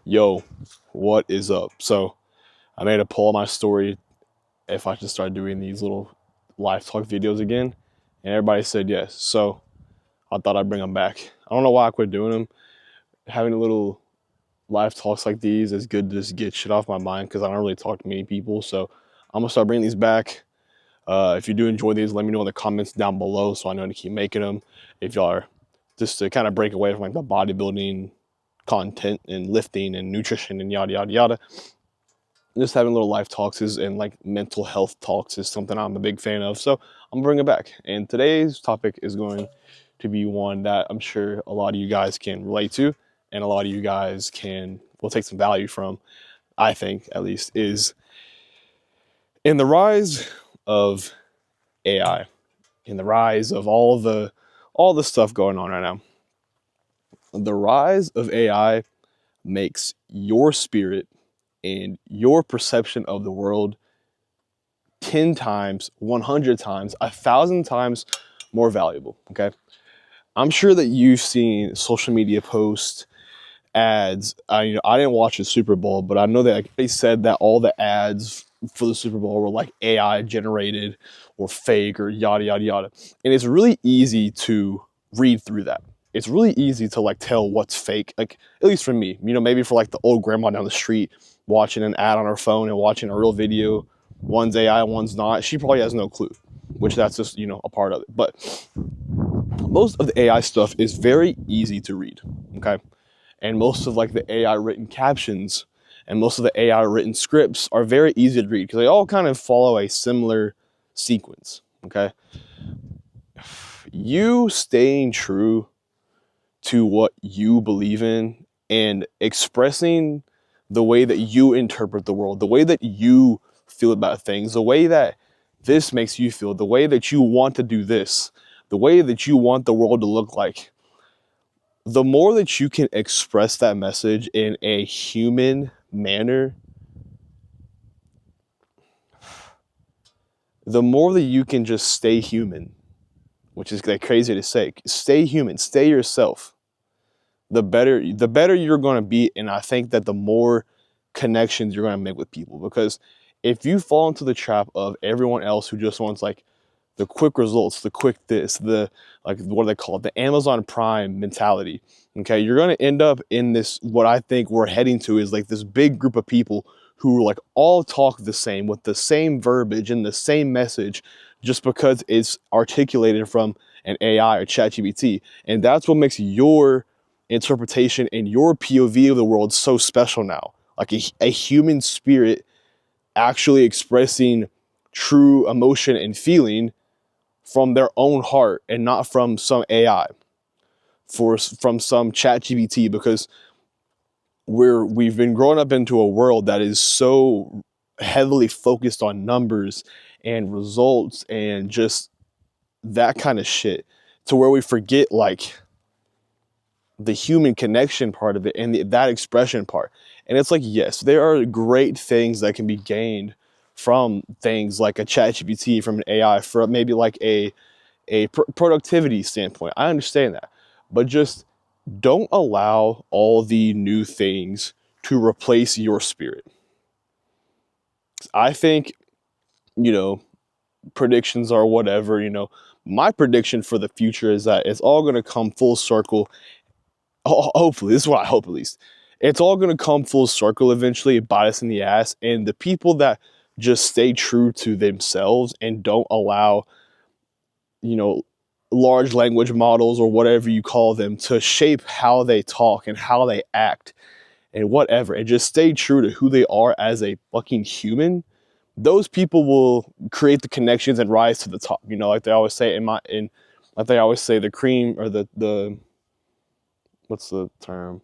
Yo, what is up? So I made a poll on my story if I should start doing these little live talk videos again, and everybody said yes. So I thought I'd bring them back. I don't know why I quit doing them. Having a little live talks like these is good to just get shit off my mind because I don't really talk to many people. So I'm gonna start bringing these back. If you do enjoy these, let me know in the comments down below so I know to keep making them. If y'all are just to kind of break away from like the bodybuilding content and lifting and nutrition and yada yada yada. Just having little life talks and like mental health talks is something I'm a big fan of. So I'm gonna bring it back. And today's topic is going to be one that I'm sure a lot of you guys can relate to, and a lot of you guys will take some value from. I think at least is in the rise of AI, in the rise of all the stuff going on right now. The rise of AI makes your spirit and your perception of the world 10 times, 100 times, 1,000 times more valuable, okay? I'm sure that you've seen social media posts, ads. I didn't watch the Super Bowl, but I know that they said that all the ads for the Super Bowl were like AI generated or fake or yada, yada, yada. And it's really easy to read through that. It's really easy to like tell what's fake, like at least for me, maybe for like the old grandma down the street watching an ad on her phone and watching a real video. One's AI, one's not. She probably has no clue, which that's just, a part of it. But most of the AI stuff is very easy to read, okay? And most of like the AI written captions and most of the AI written scripts are very easy to read because they all kind of follow a similar sequence, okay? You staying true to what you believe in and expressing the way that you interpret the world, the way that you feel about things, the way that this makes you feel, the way that you want to do this, the way that you want the world to look like. The more that you can express that message in a human manner, the more that you can just stay human, which is like crazy to say. Stay human, stay yourself. The better you're going to be, and I think that the more connections you're going to make with people. Because if you fall into the trap of everyone else who just wants like the quick results, the quick this, the like what do they call it, the Amazon Prime mentality, okay, you're going to end up in this, what I think we're heading to is like this big group of people who like all talk the same with the same verbiage and the same message just because it's articulated from an AI or ChatGPT. And that's what makes your interpretation and your POV of the world so special now. Like a human spirit actually expressing true emotion and feeling from their own heart and not from some AI, from some ChatGPT, because we've been growing up into a world that is so heavily focused on numbers and results and just that kind of shit, to where we forget like the human connection part of it and that expression part. And it's like, yes, there are great things that can be gained from things like a ChatGPT, from an AI, from maybe like a productivity standpoint. I understand that, but just don't allow all the new things to replace your spirit. I think, predictions are whatever, my prediction for the future is that it's all going to come full circle. Hopefully, this is what I hope at least. It's all going to come full circle eventually, bite us in the ass. And the people that just stay true to themselves and don't allow, large language models or whatever you call them to shape how they talk and how they act and whatever, and just stay true to who they are as a fucking human, those people will create the connections and rise to the top. Like they always say like they always say, the cream or the what's the term?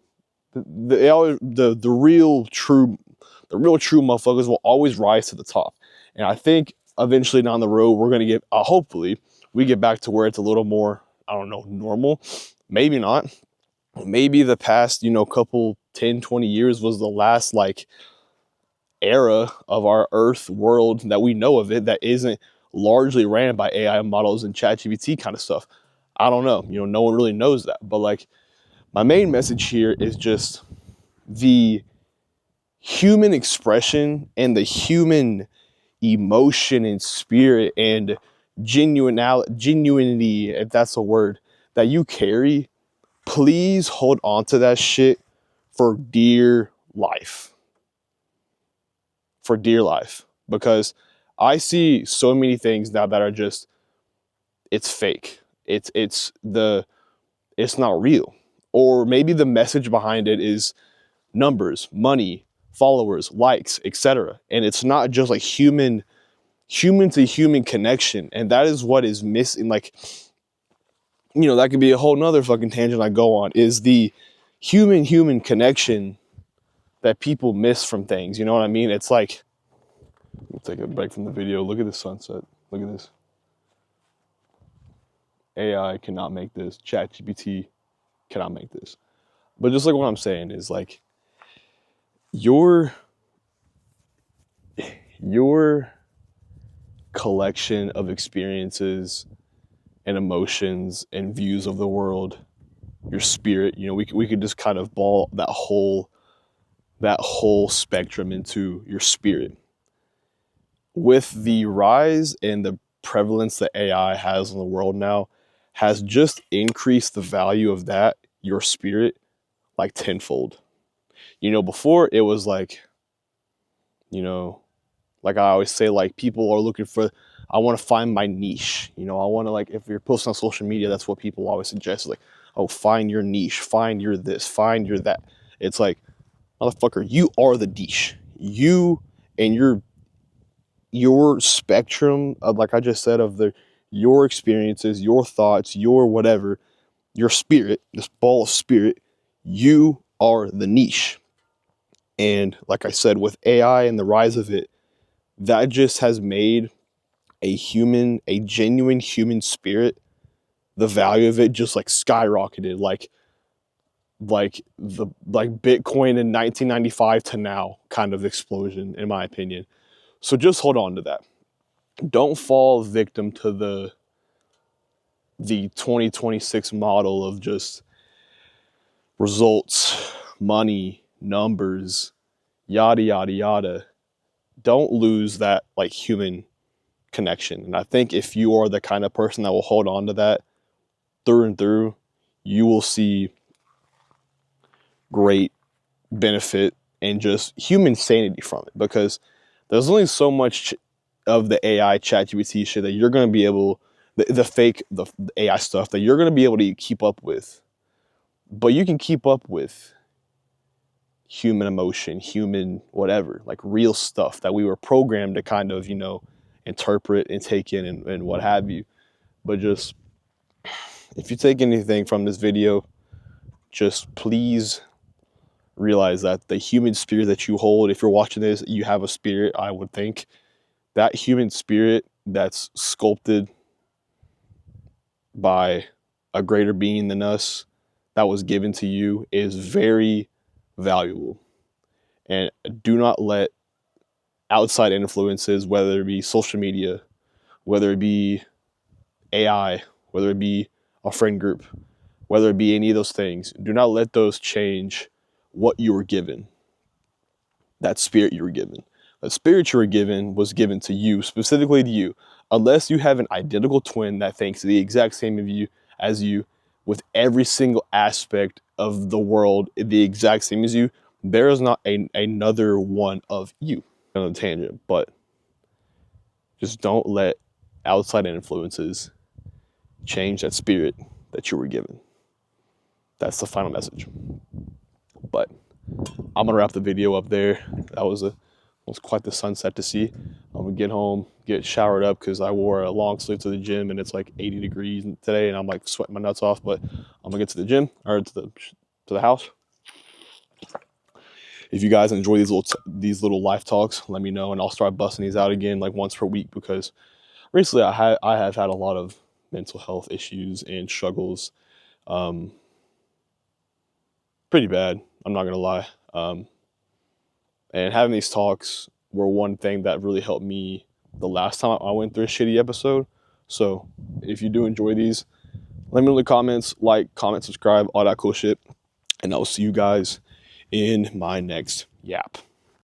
The real true motherfuckers will always rise to the top. And I think eventually down the road we're gonna get hopefully we get back to where it's a little more, I don't know, normal. Maybe not. Maybe the past, couple 10, 20 years was the last like era of our Earth world that we know of it that isn't largely ran by AI models and ChatGPT kind of stuff. I don't know. No one really knows that. But like, my main message here is just the human expression and the human emotion and spirit and genuinity, if that's a word, that you carry, please hold on to that shit for dear life. For dear life. Because I see so many things now that are just, it's fake. It's not real. Or maybe the message behind it is numbers, money, followers, likes, etc. And it's not just like human to human connection. And that is what is missing. Like, that could be a whole nother fucking tangent I go on, is the human connection that people miss from things. You know what I mean? It's like, we'll take a break from the video. Look at the sunset. Look at this. AI cannot make this. ChatGPT cannot make this. But just like what I'm saying is like, your collection of experiences and emotions and views of the world, your spirit, we could just kind of ball that whole spectrum into your spirit. With the rise and the prevalence that AI has in the world now, has just increased the value of that, your spirit, like tenfold. Before it was like, like I always say, like, people are looking for, I want to find my niche. I want to, like, if you're posting on social media, that's what people always suggest. Like, oh, find your niche, find your this, find your that. It's like, motherfucker, you are the niche. You and your spectrum of, like I just said, of your experiences, your thoughts, your whatever, your spirit, this ball of spirit, you are the niche. And like I said, with AI and the rise of it, that just has made a genuine human spirit, the value of it just like skyrocketed, like Bitcoin in 1995 to now kind of explosion, in my opinion. So just hold on to that. Don't fall victim to the 2026 model of just results, money, numbers, yada, yada, yada. Don't lose that like human connection. And I think if you are the kind of person that will hold on to that through and through, you will see great benefit and just human sanity from it, because there's only so much of the AI ChatGPT shit that you're going to be able, the fake, the AI stuff that you're going to be able to keep up with. But you can keep up with human emotion, human whatever, like real stuff that we were programmed to kind of, interpret and take in and what have you. But just, if you take anything from this video, just please realize that the human spirit that you hold, if you're watching this, you have a spirit, I would think. That human spirit that's sculpted by a greater being than us, that was given to you, is very valuable. And do not let outside influences, whether it be social media, whether it be AI, whether it be a friend group, whether it be any of those things, do not let those change what you were given. That spirit you were given. The spirit you were given was given to you, specifically to you. Unless you have an identical twin that thinks the exact same of you as you, with every single aspect of the world the exact same as you, there is not another one of you. On a tangent, but just don't let outside influences change that spirit that you were given. That's the final message. But I'm gonna wrap the video up there. That was quite the sunset to see. I'm gonna get home, get showered up, because I wore a long sleeve to the gym and it's like 80 degrees today and I'm like sweating my nuts off. But I'm gonna get to the gym, or to the house. If you guys enjoy these little life talks, let me know and I'll start busting these out again like once per week, because recently I have had a lot of mental health issues and struggles. Pretty bad, I'm not gonna lie. And having these talks were one thing that really helped me the last time I went through a shitty episode. So if you do enjoy these, let me know in the comments, like, comment, subscribe, all that cool shit. And I will see you guys in my next yap.